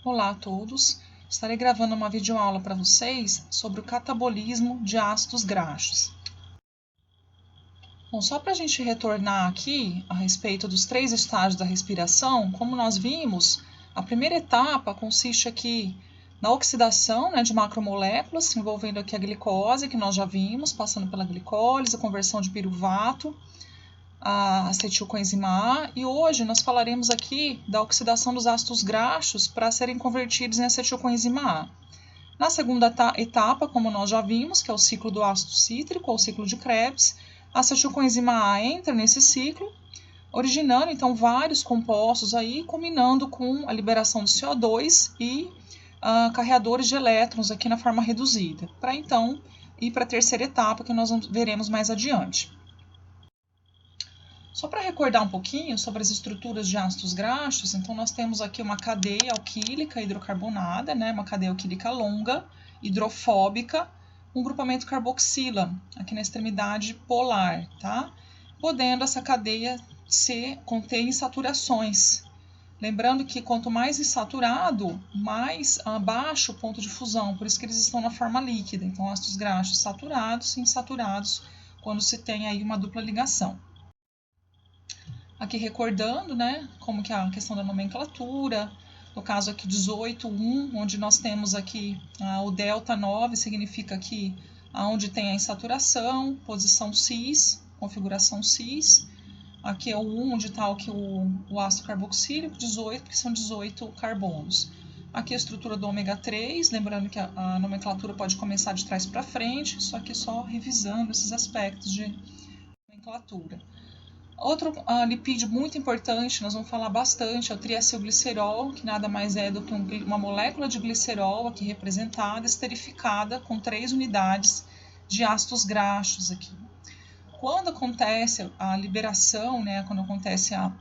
Olá a todos, estarei gravando uma videoaula para vocês sobre o catabolismo de ácidos graxos. Bom, só para a gente retornar aqui a respeito dos 3 estágios da respiração, como nós vimos, a primeira etapa consiste aqui na oxidação de macromoléculas, envolvendo aqui a glicose, que nós já vimos, passando pela glicólise, a conversão de piruvato, a acetilcoenzima A, e hoje nós falaremos aqui da oxidação dos ácidos graxos para serem convertidos em acetilcoenzima A. Na segunda etapa, como nós já vimos, que é o ciclo do ácido cítrico, ou ciclo de Krebs, a acetilcoenzima A entra nesse ciclo, originando então vários compostos aí, combinando com a liberação de CO2 e carreadores de elétrons aqui na forma reduzida, para então ir para a terceira etapa, que nós veremos mais adiante. Só para recordar um pouquinho sobre as estruturas de ácidos graxos, então nós temos aqui uma cadeia alquílica hidrocarbonada, uma cadeia alquílica longa, hidrofóbica, um grupamento carboxila, aqui na extremidade polar, tá? Podendo essa cadeia conter insaturações. Lembrando que quanto mais insaturado, mais baixo o ponto de fusão, por isso que eles estão na forma líquida. Então, ácidos graxos saturados e insaturados, quando se tem aí uma dupla ligação. Aqui recordando, como que é a questão da nomenclatura, no caso aqui 18,1, onde nós temos aqui o delta 9, significa aqui onde tem a insaturação, posição cis, configuração cis. Aqui é o 1, onde está aqui o ácido carboxílico, 18, porque são 18 carbonos. Aqui a estrutura do ômega 3, lembrando que a nomenclatura pode começar de trás para frente, só que só revisando esses aspectos de nomenclatura. Outro lipídio muito importante, nós vamos falar bastante, é o triacilglicerol, que nada mais é do que uma molécula de glicerol aqui representada, esterificada com 3 unidades de ácidos graxos aqui. Quando acontece a liberação, quando acontece a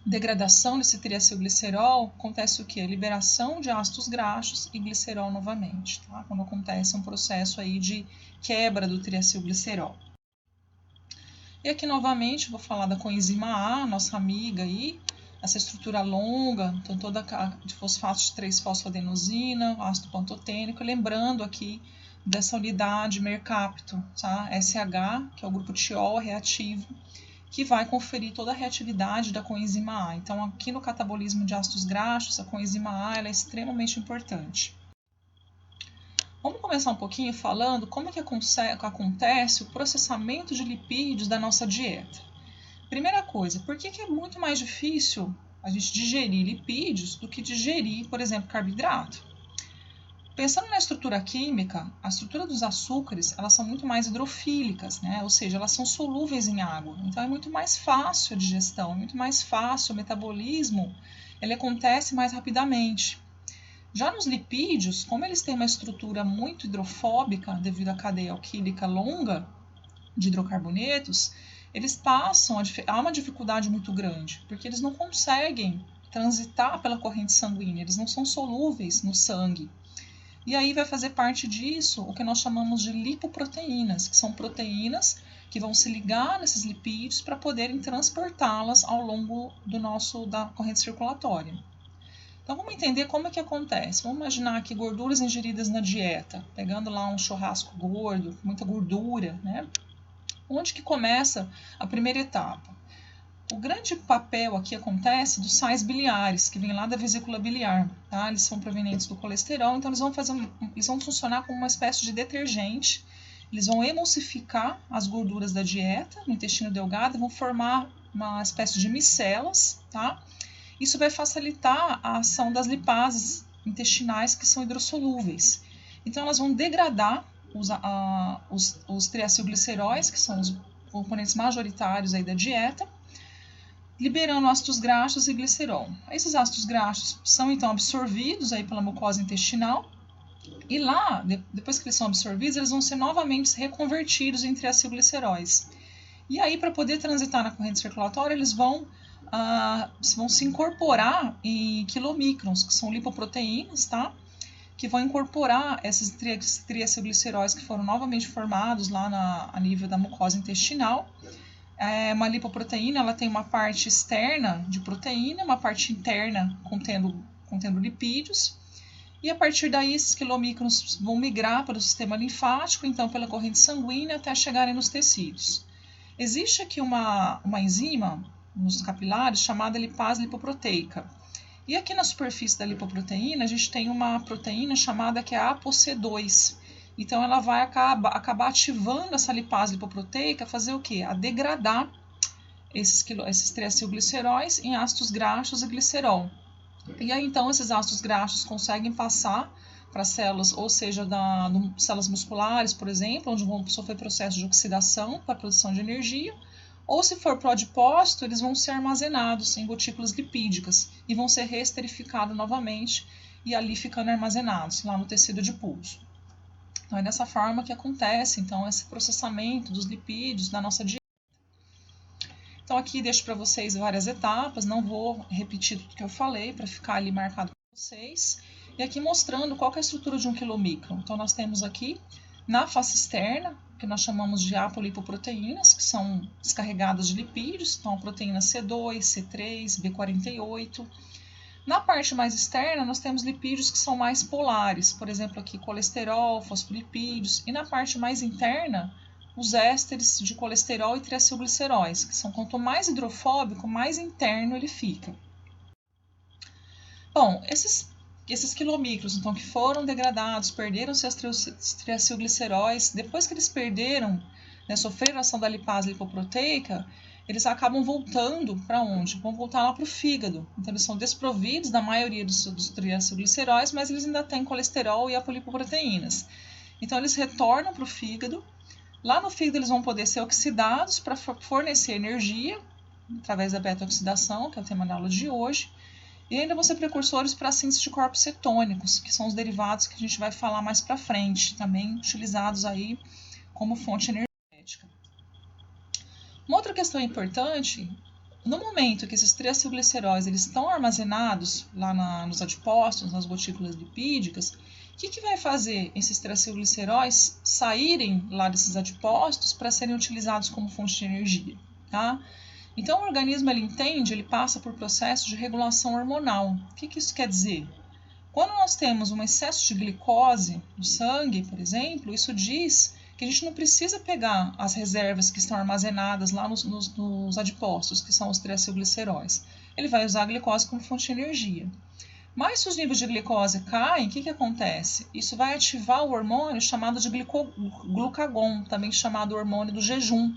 degradação desse triacilglicerol, acontece o quê? A liberação de ácidos graxos e glicerol novamente, tá? Quando acontece um processo aí de quebra do triacilglicerol. E aqui novamente vou falar da coenzima A, nossa amiga aí, essa estrutura longa, então toda de fosfato de 3-fosfoadenosina, ácido pantotênico, lembrando aqui dessa unidade mercapto, tá? SH, que é o grupo tiol reativo, que vai conferir toda a reatividade da coenzima A. Então aqui no catabolismo de ácidos graxos, a coenzima A ela é extremamente importante. Vamos começar um pouquinho falando como é que acontece o processamento de lipídios da nossa dieta. Primeira coisa, por que é muito mais difícil a gente digerir lipídios do que digerir, por exemplo, carboidrato? Pensando na estrutura química, a estrutura dos açúcares, elas são muito mais hidrofílicas, ou seja, elas são solúveis em água. Então é muito mais fácil a digestão, é muito mais fácil o metabolismo, ele acontece mais rapidamente. Já nos lipídios, como eles têm uma estrutura muito hidrofóbica devido à cadeia alquílica longa de hidrocarbonetos, eles passam há uma dificuldade muito grande, porque eles não conseguem transitar pela corrente sanguínea, eles não são solúveis no sangue. E aí vai fazer parte disso o que nós chamamos de lipoproteínas, que são proteínas que vão se ligar nesses lipídios para poderem transportá-las ao longo da corrente circulatória. Então, vamos entender como é que acontece. Vamos imaginar aqui gorduras ingeridas na dieta, pegando lá um churrasco gordo, muita gordura, Onde que começa a primeira etapa? O grande papel aqui acontece dos sais biliares, que vêm lá da vesícula biliar, tá? Eles são provenientes do colesterol, então eles vão funcionar como uma espécie de detergente. Eles vão emulsificar as gorduras da dieta no intestino delgado e vão formar uma espécie de micelas, tá? Isso vai facilitar a ação das lipases intestinais que são hidrossolúveis. Então, elas vão degradar os triacilgliceróis, que são os componentes majoritários aí da dieta, liberando ácidos graxos e glicerol. Esses ácidos graxos são, então, absorvidos aí pela mucosa intestinal e lá, depois que eles são absorvidos, eles vão ser novamente reconvertidos em triacilgliceróis. E aí, para poder transitar na corrente circulatória, eles vão se incorporar em quilomicrons, que são lipoproteínas, tá? Que vão incorporar esses triacilgliceróis que foram novamente formados lá a nível da mucosa intestinal. Uma lipoproteína ela tem uma parte externa de proteína, uma parte interna contendo contendo lipídios. E a partir daí, esses quilomicrons vão migrar para o sistema linfático, então pela corrente sanguínea, até chegarem nos tecidos. Existe aqui uma enzima nos capilares chamada lipase lipoproteica. E aqui na superfície da lipoproteína, a gente tem uma proteína chamada que é a ApoC2. Então, ela vai acabar ativando essa lipase lipoproteica, fazer o quê? A degradar esses triacilgliceróis em ácidos graxos e glicerol. E aí, então, esses ácidos graxos conseguem passar para células, ou seja, células musculares, por exemplo, onde vão sofrer processo de oxidação para a produção de energia, ou se for para o adipócito, eles vão ser armazenados em gotículas lipídicas e vão ser reesterificados novamente e ali ficando armazenados lá no tecido adiposo. Então, é dessa forma que acontece, então, esse processamento dos lipídios da nossa dieta. Então, aqui deixo para vocês várias etapas, não vou repetir tudo que eu falei para ficar ali marcado para vocês. E aqui mostrando qual que é a estrutura de um quilomicron. Então, nós temos aqui na face externa, que nós chamamos de apolipoproteínas, que são descarregadas de lipídios, então a proteína C2, C3, B48. Na parte mais externa, nós temos lipídios que são mais polares, por exemplo, aqui colesterol, fosfolipídios, e na parte mais interna, os ésteres de colesterol e triacilgliceróis, que são quanto mais hidrofóbico, mais interno ele fica. Bom, esses quilomicros, então, que foram degradados, perderam seus triacilgliceróis, depois que eles perderam, né, sofreram a ação da lipase lipoproteica, eles acabam voltando para onde? Vão voltar lá para o fígado. Então, eles são desprovidos da maioria dos triacilgliceróis, mas eles ainda têm colesterol e apolipoproteínas. Então, eles retornam para o fígado. Lá no fígado eles vão poder ser oxidados para fornecer energia, através da beta-oxidação, que é o tema da aula de hoje, e ainda vão ser precursores para a síntese de corpos cetônicos, que são os derivados que a gente vai falar mais para frente, também utilizados aí como fonte energética. Uma outra questão importante, no momento que esses triacilgliceróis eles estão armazenados lá nos adipócitos, nas gotículas lipídicas, o que vai fazer esses triacilgliceróis saírem lá desses adipócitos para serem utilizados como fonte de energia? Tá? Então, o organismo ele passa por processo de regulação hormonal. O que isso quer dizer? Quando nós temos um excesso de glicose no sangue, por exemplo, isso diz que a gente não precisa pegar as reservas que estão armazenadas lá nos adipócitos, que são os triacilgliceróis. Ele vai usar a glicose como fonte de energia. Mas se os níveis de glicose caem, o que acontece? Isso vai ativar o hormônio chamado de glucagon, também chamado hormônio do jejum.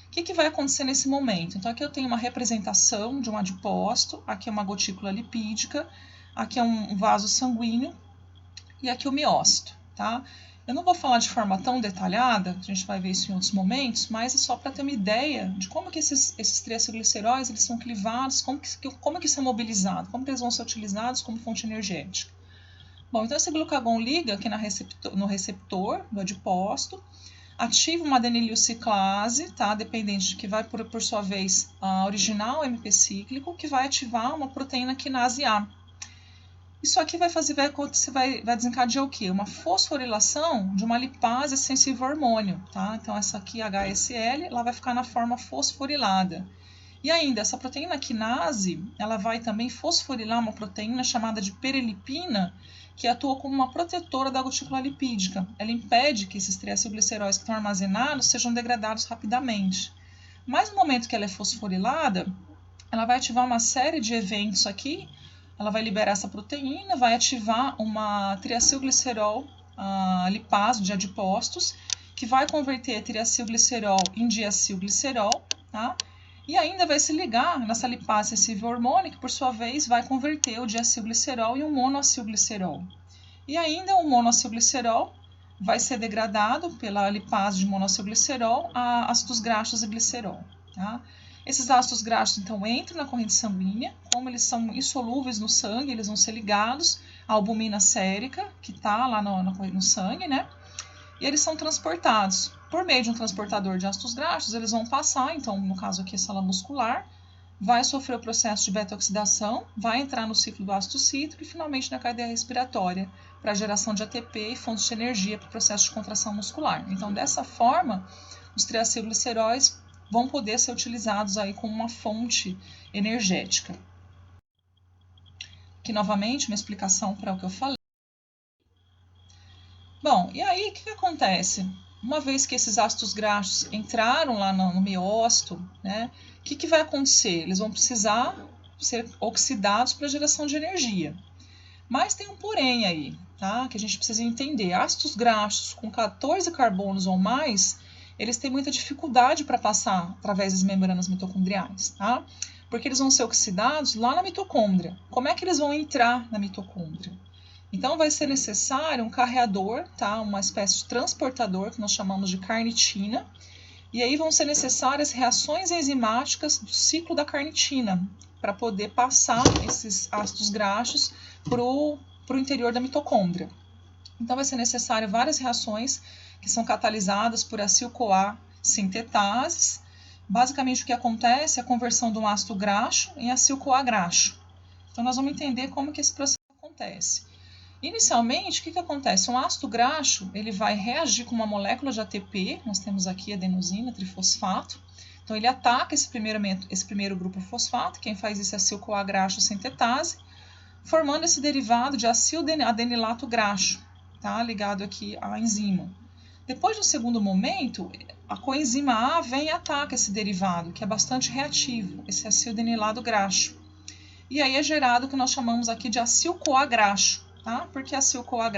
O que vai acontecer nesse momento? Então, aqui eu tenho uma representação de um adipócito, aqui é uma gotícula lipídica, aqui é um vaso sanguíneo e aqui o miócito, tá? Eu não vou falar de forma tão detalhada, a gente vai ver isso em outros momentos, mas é só para ter uma ideia de como que esses triacilgliceróis eles são clivados, como que isso é mobilizado, como que eles vão ser utilizados como fonte energética. Bom, então esse glucagon liga aqui no receptor do adipócito, ativa uma adenililciclase, tá? Dependente de que vai, por sua vez, originar o MP cíclico, que vai ativar uma proteína quinase A. Isso aqui vai desencadear o quê? Uma fosforilação de uma lipase sensível ao hormônio, tá? Então, essa aqui, HSL, ela vai ficar na forma fosforilada. E ainda, essa proteína quinase, ela vai também fosforilar uma proteína chamada de perelipina, que atua como uma protetora da gotícula lipídica. Ela impede que esses triacilgliceróis que estão armazenados sejam degradados rapidamente. Mas no momento que ela é fosforilada, ela vai ativar uma série de eventos aqui. Ela vai liberar essa proteína, vai ativar uma triacilglicerol lipase de adipócitos, que vai converter triacilglicerol em diacilglicerol, tá? E ainda vai se ligar nessa lipase sensível ao hormônio, que por sua vez vai converter o diacilglicerol em um monoacilglicerol. E ainda o monoacilglicerol vai ser degradado pela lipase de monoacilglicerol a ácidos graxos e glicerol, tá? Esses ácidos graxos, então, entram na corrente sanguínea, como eles são insolúveis no sangue, eles vão ser ligados à albumina sérica, que está lá no sangue, né? E eles são transportados. Por meio de um transportador de ácidos graxos, eles vão passar, então, no caso aqui, a célula muscular, vai sofrer o processo de beta-oxidação, vai entrar no ciclo do ácido cítrico e, finalmente, na cadeia respiratória, para a geração de ATP e fontes de energia para o processo de contração muscular. Então, dessa forma, os triacilgliceróis vão poder ser utilizados aí como uma fonte energética. Aqui novamente uma explicação para o que eu falei. Bom, e aí o que acontece? Uma vez que esses ácidos graxos entraram lá no miócito, né, o que vai acontecer? Eles vão precisar ser oxidados para geração de energia. Mas tem um porém aí, tá? Que a gente precisa entender. Ácidos graxos com 14 carbonos ou mais, eles têm muita dificuldade para passar através das membranas mitocondriais, tá? Porque eles vão ser oxidados lá na mitocôndria. Como é que eles vão entrar na mitocôndria? Então, vai ser necessário um carreador, tá? Uma espécie de transportador, que nós chamamos de carnitina. E aí vão ser necessárias reações enzimáticas do ciclo da carnitina, para poder passar esses ácidos graxos para o interior da mitocôndria. Então, vai ser necessário várias reações que são catalisadas por acetil-CoA sintetases. Basicamente, o que acontece é a conversão de um ácido graxo em acetil-CoA graxo. Então, nós vamos entender como que esse processo acontece. Inicialmente, o que acontece? Um ácido graxo ele vai reagir com uma molécula de ATP, nós temos aqui adenosina, trifosfato. Então, ele ataca esse primeiro grupo fosfato, quem faz isso é acetil-CoA graxo sintetase, formando esse derivado de acil-adenilato graxo, tá? Ligado aqui à enzima. Depois, no segundo momento, a coenzima A vem e ataca esse derivado, que é bastante reativo, esse acil-adenilato graxo. E aí é gerado o que nós chamamos aqui de acetil-CoA graxo. Tá? Porque acetil-CoA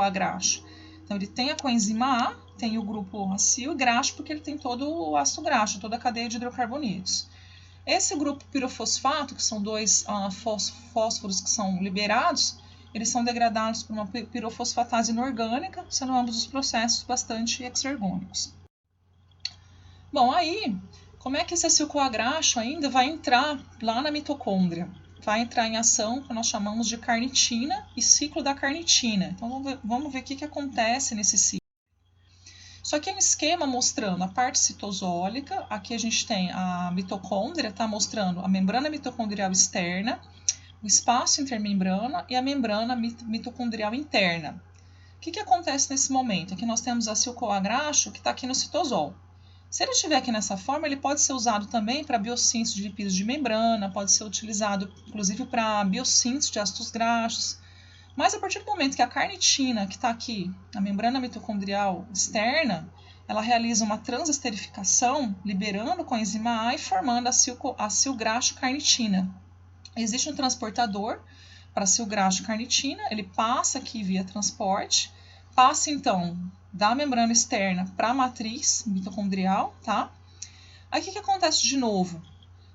graxo. Então, ele tem a coenzima A, tem o grupo acil e graxo, porque ele tem todo o ácido graxo, toda a cadeia de hidrocarbonetos. Esse grupo pirofosfato, que são dois fósforos que são liberados, eles são degradados por uma pirofosfatase inorgânica, sendo ambos os processos bastante exergônicos. Bom, aí, como é que esse acetil-CoA graxo ainda vai entrar lá na mitocôndria? Vai entrar em ação que nós chamamos de carnitina e ciclo da carnitina. Então, vamos ver o que acontece nesse ciclo. Isso aqui é um esquema mostrando a parte citosólica. Aqui a gente tem a mitocôndria, está mostrando a membrana mitocondrial externa, o espaço intermembrana e a membrana mitocondrial interna. O que acontece nesse momento? Aqui nós temos acetil-CoA graxo que está aqui no citosol. Se ele estiver aqui nessa forma, ele pode ser usado também para biossíntese de lipídios de membrana, pode ser utilizado inclusive para biossíntese de ácidos graxos. Mas a partir do momento que a carnitina, que está aqui na membrana mitocondrial externa, ela realiza uma transesterificação, liberando coenzima A e formando acil graxo carnitina. Existe um transportador para acil graxo carnitina, ele passa aqui via transporte, passa então da membrana externa para a matriz mitocondrial, tá? Aí o que acontece de novo?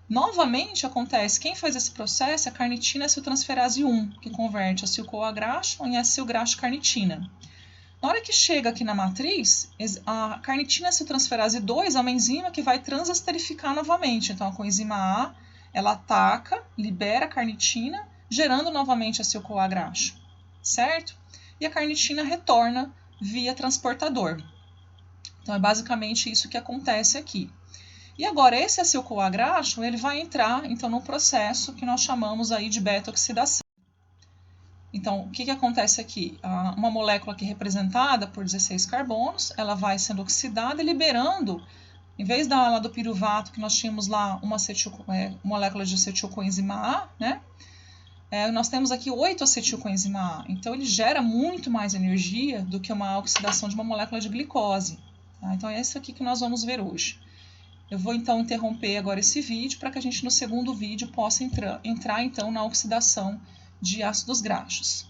Novamente acontece, quem faz esse processo é a carnitina aciltransferase 1, que converte acetil-CoA graxo em acil graxo carnitina. Na hora que chega aqui na matriz, a carnitina aciltransferase 2 é uma enzima que vai transesterificar novamente. Então, a coenzima A, ela ataca, libera a carnitina, gerando novamente acetil-CoA graxo, certo? E a carnitina retorna via transportador. Então, é basicamente isso que acontece aqui. E agora, esse acetil-CoA graxo, ele vai entrar, então, num processo que nós chamamos aí de beta-oxidação. Então, o que acontece aqui? Uma molécula aqui representada por 16 carbonos, ela vai sendo oxidada e liberando, em vez lá do piruvato, que nós tínhamos lá uma molécula de acetilcoenzima A, né? Nós temos aqui 8 acetilcoenzima A. Então, ele gera muito mais energia do que uma oxidação de uma molécula de glicose. Tá? Então, é isso aqui que nós vamos ver hoje. Eu vou, então, interromper agora esse vídeo para que a gente, no segundo vídeo, possa entrar então, na oxidação de ácidos graxos.